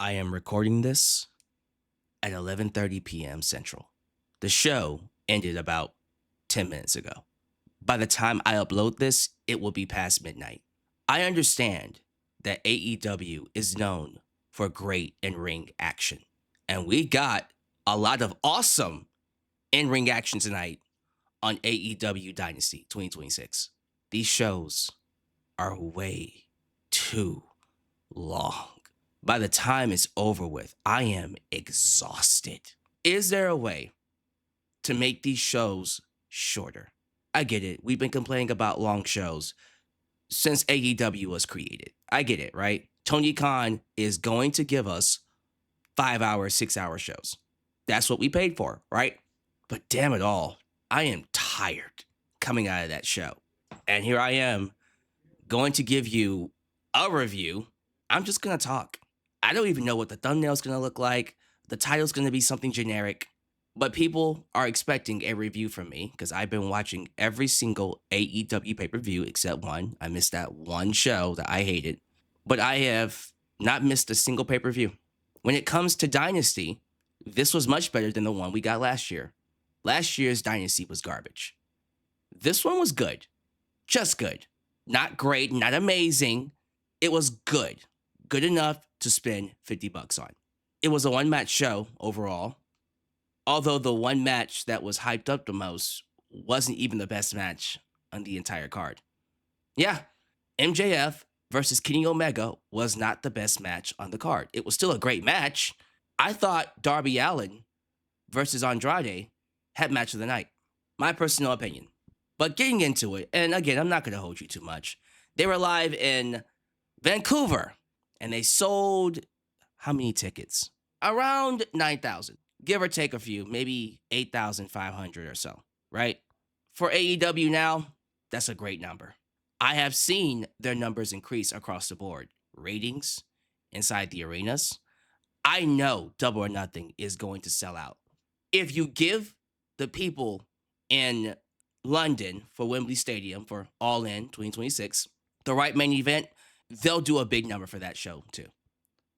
I am recording this at 11:30 p.m. Central. The show ended about 10 minutes ago. By the time I upload this, it will be past midnight. I understand that AEW is known for great in-ring action, and we got a lot of awesome in-ring action tonight on AEW Dynasty 2026. These shows are way too long. By the time it's over with, I am exhausted. Is there a way to make these shows shorter? I get it. We've been complaining about long shows since AEW was created. I get it, right? Tony Khan is going to give us 5-hour, 6-hour shows. That's what we paid for, right? But damn it all, I am tired coming out of that show. And here I am going to give you a review. I'm just going to talk. I don't even know what the thumbnail's going to look like. The title's going to be something generic. But people are expecting a review from me because I've been watching every single AEW pay-per-view except one. I missed that one show that I hated. But I have not missed a single pay-per-view. When it comes to Dynasty, this was much better than the one we got last year. Last year's Dynasty was garbage. This one was good. Just good. Not great, not amazing. It was good. Good enough to spend $50 on. It was a one-match show overall. Although the one match that was hyped up the most wasn't even the best match on the entire card. Yeah, MJF versus Kenny Omega was not the best match on the card. It was still a great match. I thought Darby Allin versus Andrade had match of the night. My personal opinion. But getting into it, and again, I'm not going to hold you too much. They were live in Vancouver, and they sold how many tickets? Around 9,000. Give or take a few, maybe 8,500 or so, right? For AEW now, that's a great number. I have seen their numbers increase across the board. Ratings inside the arenas. I know Double or Nothing is going to sell out. If you give the people in London for Wembley Stadium for All In 2026 the right main event, they'll do a big number for that show too.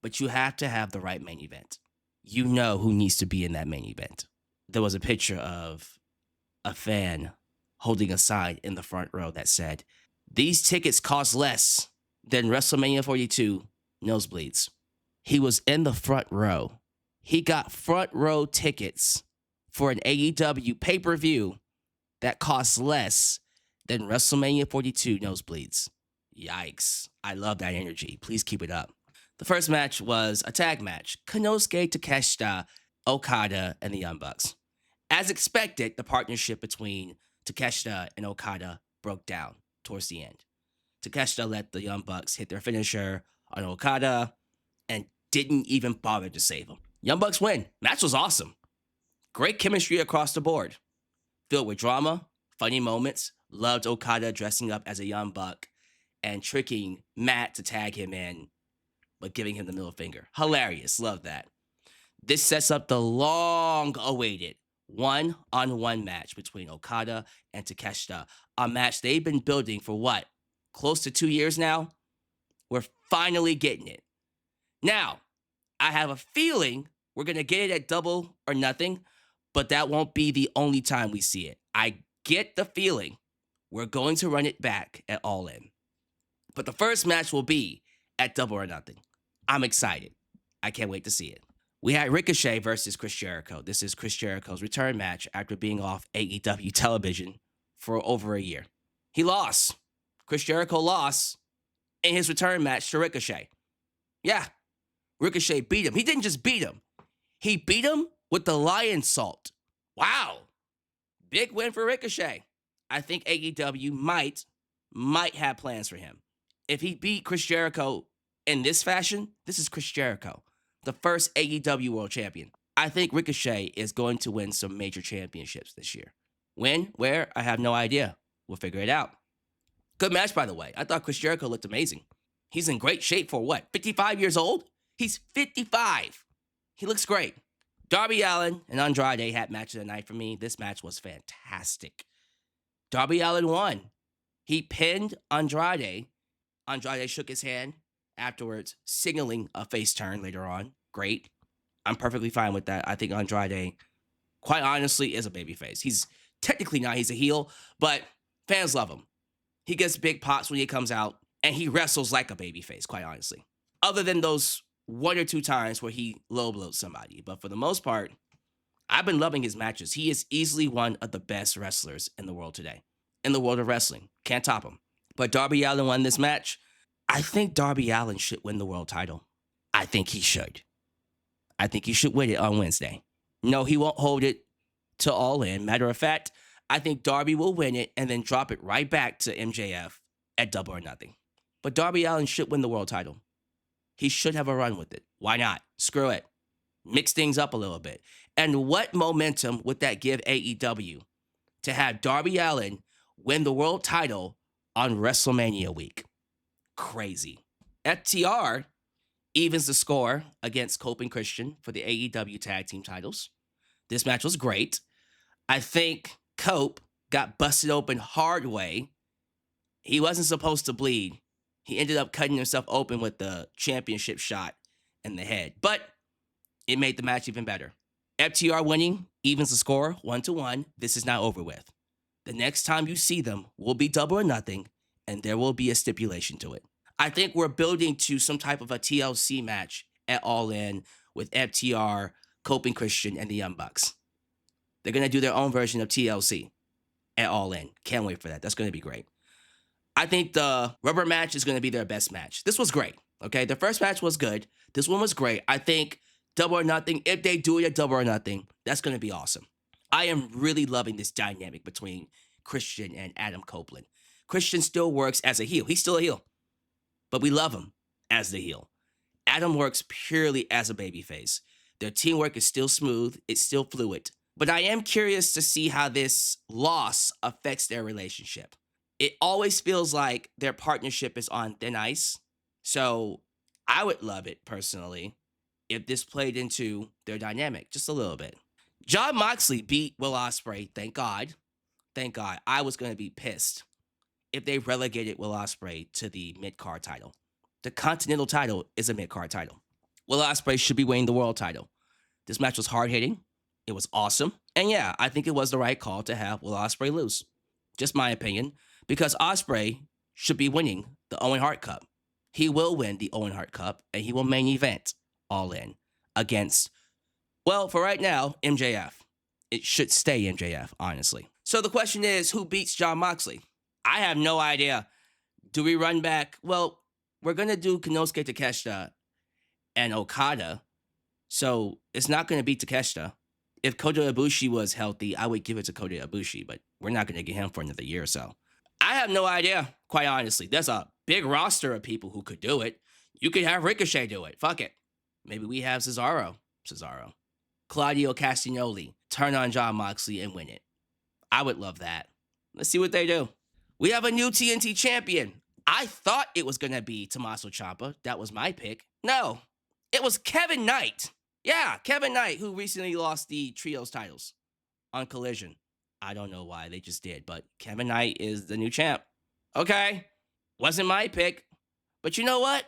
But you have to have the right main event. You know who needs to be in that main event. There was a picture of a fan holding a sign in the front row that said, "These tickets cost less than WrestleMania 42 nosebleeds." He was in the front row. He got front row tickets for an AEW pay-per-view that costs less than WrestleMania 42 nosebleeds. Yikes. I love that energy. Please keep it up. The first match was a tag match. Konosuke, Takeshita, Okada, and the Young Bucks. As expected, the partnership between Takeshita and Okada broke down towards the end. Takeshita let the Young Bucks hit their finisher on Okada and didn't even bother to save him. Young Bucks win. Match was awesome. Great chemistry across the board. Filled with drama, funny moments. Loved Okada dressing up as a Young Buck and tricking Matt to tag him in, but giving him the middle finger. Hilarious. Love that. This sets up the long-awaited one-on-one match between Okada and Takeshita. A match they've been building for what? Close to 2 years now? We're finally getting it. Now, I have a feeling we're going to get it at Double or Nothing, but that won't be the only time we see it. I get the feeling we're going to run it back at All In. But the first match will be at Double or Nothing. I'm excited. I can't wait to see it. We had Ricochet versus Chris Jericho. This is Chris Jericho's return match after being off AEW television for over a year. He lost. Chris Jericho lost in his return match to Ricochet. Yeah, Ricochet beat him. He didn't just beat him. He beat him with the lion salt. Wow. Big win for Ricochet. I think AEW might have plans for him. If he beat Chris Jericho in this fashion, this is Chris Jericho, the first AEW World Champion. I think Ricochet is going to win some major championships this year. When? Where? I have no idea. We'll figure it out. Good match, by the way. I thought Chris Jericho looked amazing. He's in great shape for what? 55 years old? He's 55. He looks great. Darby Allin and Andrade had match of the night for me. This match was fantastic. Darby Allin won. He pinned Andrade. Andrade shook his hand afterwards, signaling a face turn later on. Great. I'm perfectly fine with that. I think Andrade, quite honestly, is a babyface. He's technically not, he's a heel, but fans love him. He gets big pops when he comes out, and he wrestles like a babyface, quite honestly. Other than those one or two times where he low blows somebody. But for the most part, I've been loving his matches. He is easily one of the best wrestlers in the world today. In the world of wrestling. Can't top him. But Darby Allin won this match. I think Darby Allin should win the world title. I think he should. I think he should win it on Wednesday. No, he won't hold it to All In. Matter of fact, I think Darby will win it and then drop it right back to MJF at Double or Nothing. But Darby Allin should win the world title. He should have a run with it. Why not? Screw it. Mix things up a little bit. And what momentum would that give AEW to have Darby Allin win the world title on WrestleMania week? Crazy. FTR evens the score against Cope and Christian for the AEW tag team titles. This match was great. I think Cope got busted open hard way. He wasn't supposed to bleed. He ended up cutting himself open with the championship shot in the head. But it made the match even better. FTR winning evens the score 1-1. This is not over with. The next time you see them will be Double or Nothing, and there will be a stipulation to it. I think we're building to some type of a TLC match at All In with FTR, Cope and Christian, and the Young Bucks. They're going to do their own version of TLC at All In. Can't wait for that. That's going to be great. I think the rubber match is going to be their best match. This was great, okay? The first match was good. This one was great. I think Double or Nothing, if they do it at Double or Nothing, that's going to be awesome. I am really loving this dynamic between Christian and Adam Copeland. Christian still works as a heel. He's still a heel, but we love him as the heel. Adam works purely as a babyface. Their teamwork is still smooth. It's still fluid. But I am curious to see how this loss affects their relationship. It always feels like their partnership is on thin ice. So I would love it personally if this played into their dynamic just a little bit. Jon Moxley beat Will Ospreay. Thank God. Thank God. I was going to be pissed if they relegated Will Ospreay to the mid-card title. The Continental title is a mid-card title. Will Ospreay should be winning the world title. This match was hard-hitting. It was awesome. And yeah, I think it was the right call to have Will Ospreay lose. Just my opinion. Because Ospreay should be winning the Owen Hart Cup. He will win the Owen Hart Cup, and he will main event All In against, well, for right now, MJF. It should stay MJF, honestly. So the question is, who beats Jon Moxley? I have no idea. Do we run back? Well, we're going to do Konosuke Takeshita and Okada, so it's not going to be Takeshita. If Kota Ibushi was healthy, I would give it to Kota Ibushi, but we're not going to get him for another year or so. I have no idea, quite honestly. There's a big roster of people who could do it. You could have Ricochet do it. Fuck it. Maybe we have Cesaro. Claudio Castagnoli turn on Jon Moxley and win it. I would love that. Let's see what they do. We have a new TNT champion. I thought it was going to be Tommaso Ciampa. That was my pick. No, it was Kevin Knight. Yeah, Kevin Knight, who recently lost the Trios titles on Collision. I don't know why, they just did, but Kevin Knight is the new champ. Okay, wasn't my pick, but you know what?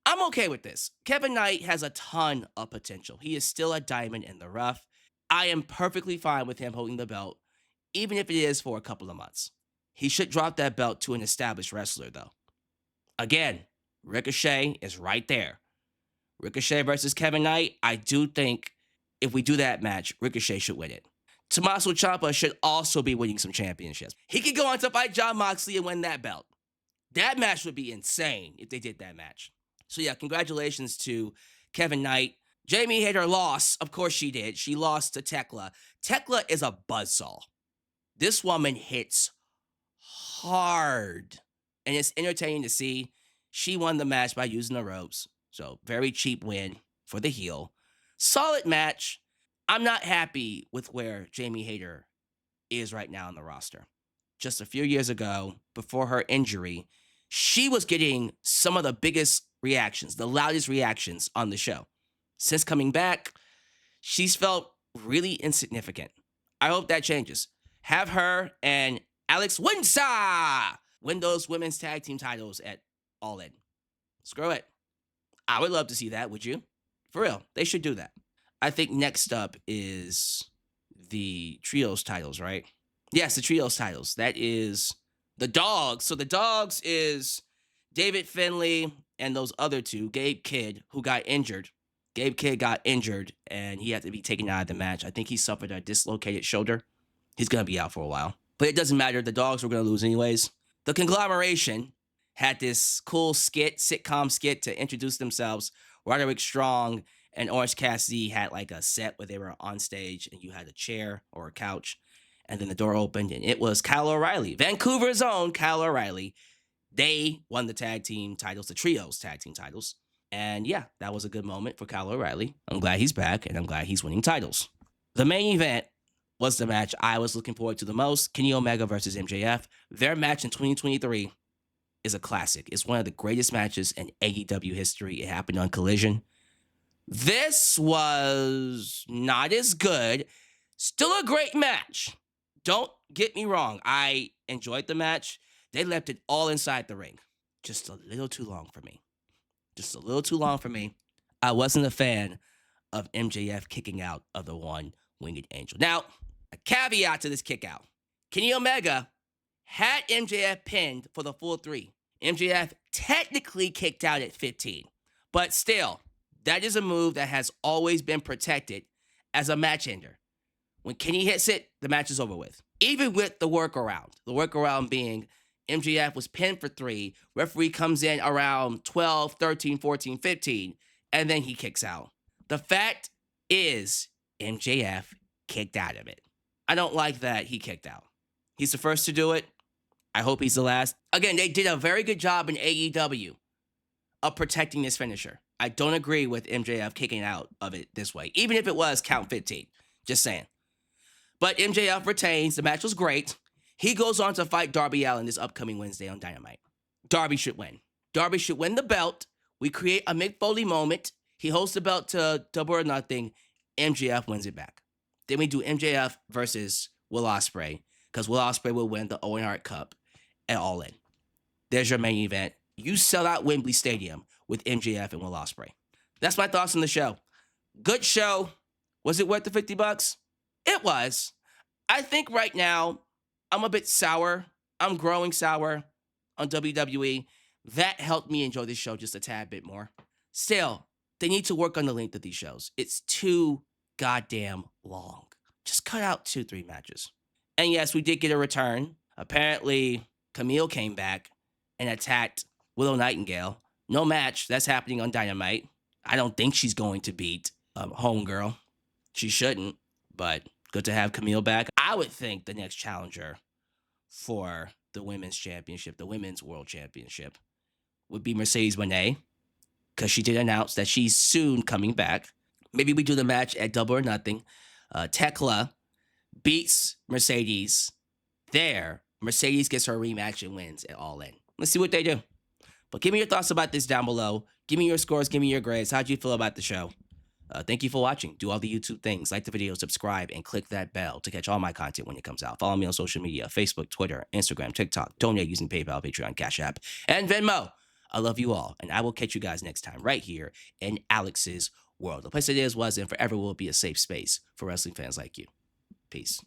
I'm okay with this. Kevin Knight has a ton of potential. He is still a diamond in the rough. I am perfectly fine with him holding the belt, even if it is for a couple of months. He should drop that belt to an established wrestler, though. Again, Ricochet is right there. Ricochet versus Kevin Knight, I do think if we do that match, Ricochet should win it. Tommaso Ciampa should also be winning some championships. He could go on to fight Jon Moxley and win that belt. That match would be insane if they did that match. So yeah, congratulations to Kevin Knight. Jamie Hayter lost. Of course she did. She lost to Tekla. Tekla is a buzzsaw. This woman hits hard. And it's entertaining to see. She won the match by using the ropes. So very cheap win for the heel. Solid match. I'm not happy with where Jamie Hayter is right now on the roster. Just a few years ago, before her injury, she was getting some of the biggest reactions, the loudest reactions on the show. Since coming back, she's felt really insignificant. I hope that changes. Have her and Alyx win those women's tag team titles at All In. Screw it. I would love to see that. Would you? For real, they should do that. I think next up is the trios titles, right? Yes, the trios titles. That is the dogs. So the dogs is David Finlay and those other two, Gabe Kidd, who got injured. Gabe Kidd got injured and he had to be taken out of the match. I think he suffered a dislocated shoulder. He's going to be out for a while. But it doesn't matter. The dogs were going to lose anyways. The conglomeration had this cool sitcom skit to introduce themselves. Roderick Strong and Orange Cassidy had like a set where they were on stage and you had a chair or a couch. And then the door opened and it was Kyle O'Reilly, Vancouver's own Kyle O'Reilly. They won the tag team titles, the trios tag team titles. And yeah, that was a good moment for Kyle O'Reilly. I'm glad he's back and I'm glad he's winning titles. The main event was the match I was looking forward to the most, Kenny Omega versus MJF. Their match in 2023 is a classic. It's one of the greatest matches in AEW history. It happened on Collision. This was not as good. Still a great match. Don't get me wrong. I enjoyed the match. They left it all inside the ring. Just a little too long for me. Just a little too long for me. I wasn't a fan of MJF kicking out of the one-winged angel. Now, a caveat to this kick out. Kenny Omega had MJF pinned for the full 3. MJF technically kicked out at 15. But still, that is a move that has always been protected as a match ender. When Kenny hits it, the match is over with. Even with the workaround being MJF was pinned for 3, referee comes in around 12, 13, 14, 15, and then he kicks out. The fact is, MJF kicked out of it. I don't like that he kicked out. He's the first to do it. I hope he's the last. Again, they did a very good job in AEW of protecting this finisher. I don't agree with MJF kicking out of it this way, even if it was count 15. Just saying. But MJF retains. The match was great. He goes on to fight Darby Allin this upcoming Wednesday on Dynamite. Darby should win. Darby should win the belt. We create a Mick Foley moment. He holds the belt to Double or Nothing. MJF wins it back. Then we do MJF versus Will Ospreay, because Will Ospreay will win the Owen Hart Cup at All In. There's your main event. You sell out Wembley Stadium with MJF and Will Ospreay. That's my thoughts on the show. Good show. Was it worth the $50? It was. I think right now, I'm a bit sour. I'm growing sour on WWE. That helped me enjoy this show just a tad bit more. Still, they need to work on the length of these shows. It's too goddamn long. Just cut out 2-3 matches. And yes, we did get a return. Apparently, Camille came back and attacked Willow Nightingale. No match. That's happening on Dynamite. I don't think she's going to beat Homegirl. She shouldn't, but good to have Camille back. I would think the next challenger for the Women's Championship, the Women's World Championship, would be Mercedes Moné, because she did announce that she's soon coming back. Maybe we do the match at Double or Nothing. Tekla beats Mercedes there. Mercedes gets her rematch and wins at All In. Let's see what they do. But give me your thoughts about this down below. Give me your scores. Give me your grades. How'd you feel about the show? Thank you for watching. Do all the YouTube things. Like the video, subscribe, and click that bell to catch all my content when it comes out. Follow me on social media, Facebook, Twitter, Instagram, TikTok. Donate using PayPal, Patreon, Cash App, and Venmo. I love you all, and I will catch you guys next time right here in Alyx's World. The place it is, was, and forever will be a safe space for wrestling fans like you. Peace.